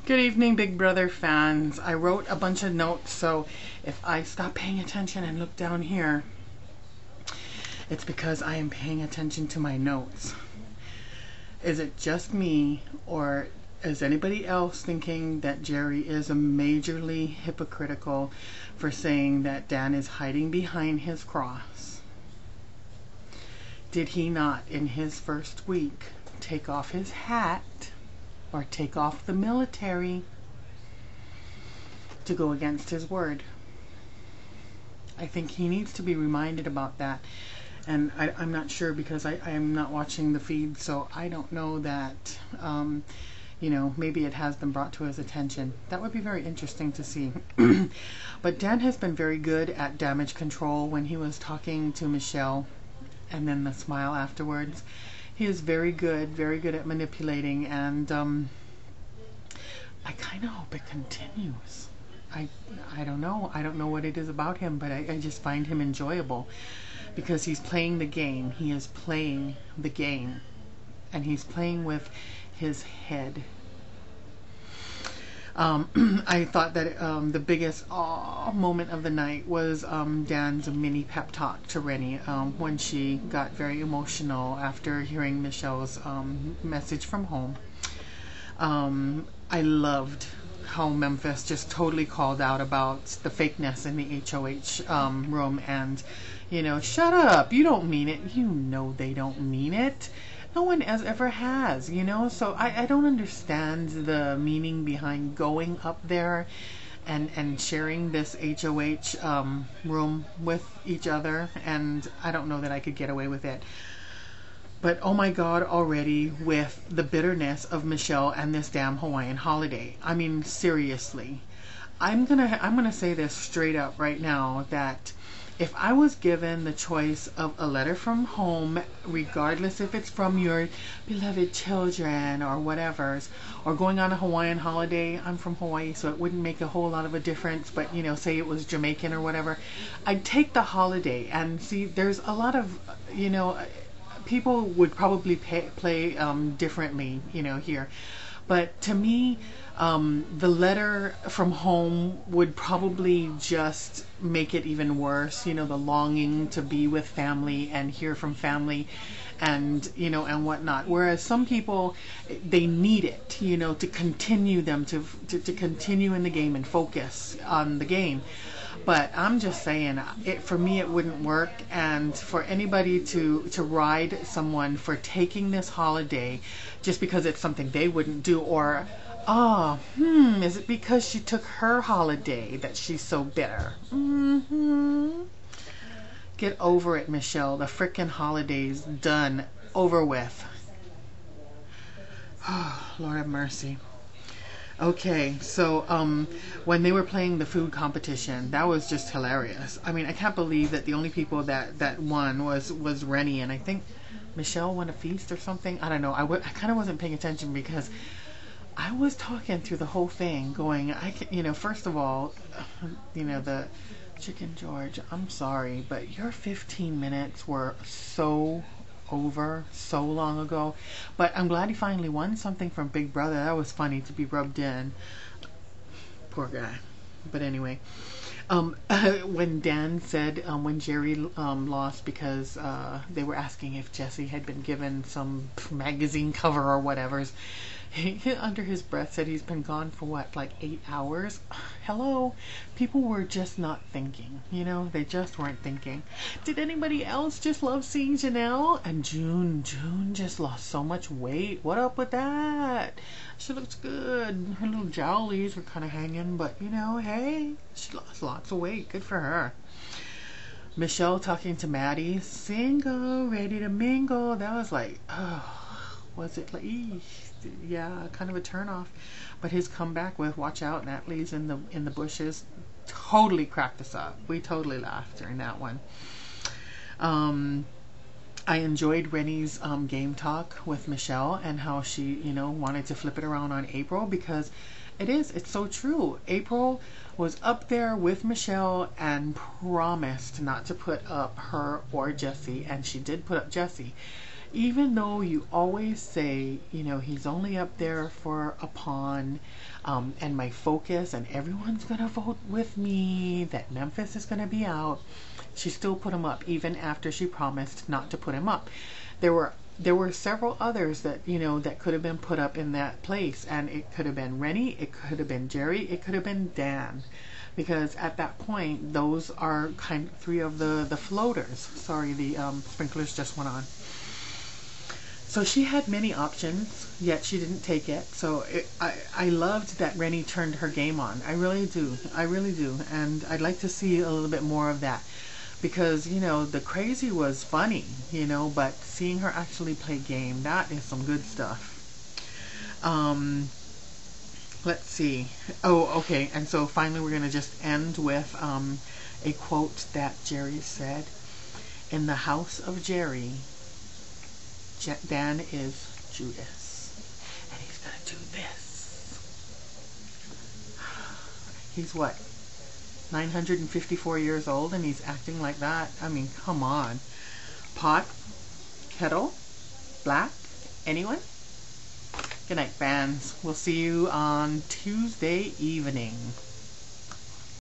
Good evening, Big Brother fans. I wrote a bunch of notes, so if I stop paying attention and look down here, it's because I am paying attention to my notes. Is it just me, or is anybody else thinking that Jerry is majorly hypocritical for saying that Dan is hiding behind his cross? Did he not, in his first week, take off his hat or take off the military to go against his word? I think he needs to be reminded about that. And I'm not sure, because I am not watching the feed, so I don't know that, maybe it has been brought to his attention. That would be very interesting to see. But Dan has been very good at damage control. When he was talking to Michelle and then the smile afterwards, he is very good at manipulating, and I kind of hope it continues. I don't know. I don't know what it is about him, but I just find him enjoyable because he's playing the game. He is playing the game, and he's playing with his head. I thought that the biggest moment of the night was Dan's mini pep talk to Rennie when she got very emotional after hearing Michelle's message from home. I loved how Memphis just totally called out about the fakeness in the HOH room, and, shut up, you don't mean it. You know they don't mean it. No one ever has, so I don't understand the meaning behind going up there and sharing this HOH room with each other, and I don't know that I could get away with it. But oh my God, already with the bitterness of Michelle and this damn Hawaiian holiday. I mean, seriously. I'm gonna say this straight up right now, that if I was given the choice of a letter from home, regardless if it's from your beloved children or whatever's, or going on a Hawaiian holiday — I'm from Hawaii, so it wouldn't make a whole lot of a difference, but say it was Jamaican or whatever, I'd take the holiday. And see, there's a lot of, people would probably play differently, here. But to me, the letter from home would probably just make it even worse. The longing to be with family and hear from family, and and whatnot. Whereas some people, they need it, to continue them to continue in the game and focus on the game. But I'm just saying, for me, it wouldn't work. And for anybody to ride someone for taking this holiday just because it's something they wouldn't do, or, is it because she took her holiday that she's so bitter? Get over it, Michelle. The frickin' holiday's done. Over with. Oh, Lord have mercy. Okay, so when they were playing the food competition, that was just hilarious. I mean, I can't believe that the only people that won was Rennie, and I think Michelle won a feast or something. I don't know. I kind of wasn't paying attention because I was talking through the whole thing, going, first of all, the Chicken George, I'm sorry, but your 15 minutes were so over so long ago. But I'm glad he finally won something from Big Brother. That was funny to be rubbed in. Poor guy. But anyway, when Dan said, when Jerry lost because they were asking if Jesse had been given some magazine cover or whatever's, he under his breath said he's been gone for what, like 8 hours? Hello? People were just not thinking, they just weren't thinking. Did anybody else just love seeing Janelle? And June just lost so much weight. What up with that? She looks good. Her little jowlies were kind of hanging, but hey, she lost lots of weight. Good for her. Michelle talking to Maddie, single, ready to mingle. That was like, was it like, yeah, kind of a turn off. But his comeback with "watch out, Natalie's in the bushes" totally cracked us up. We totally laughed during that one. I enjoyed Rennie's game talk with Michelle, and how she wanted to flip it around on April, because it's so true. April was up there with Michelle and promised not to put up her or Jesse, and she did put up Jesse. even though you always say, you know, he's only up there for a pawn, and my focus and everyone's gonna vote with me that Memphis is gonna be out, she still put him up even after she promised not to put him up. There were several others that, you know, that could have been put up in that place, and it could have been Rennie, it could have been Jerry, it could have been Dan, because at that point those are kind of three of the floaters. Sorry, the sprinklers just went on. So she had many options, yet she didn't take it. So I loved that Rennie turned her game on. I really do. I really do. And I'd like to see a little bit more of that. Because, you know, the crazy was funny, you know, but seeing her actually play game, that is some good stuff. Let's see. Oh, okay. And so finally we're going to just end with a quote that Jerry said. In the house of Jerry, Dan is Judas, and he's gonna do this. He's what, 954 years old, and he's acting like that? I mean, come on. Pot, kettle, black, anyone? Good night, fans. We'll see you on Tuesday evening.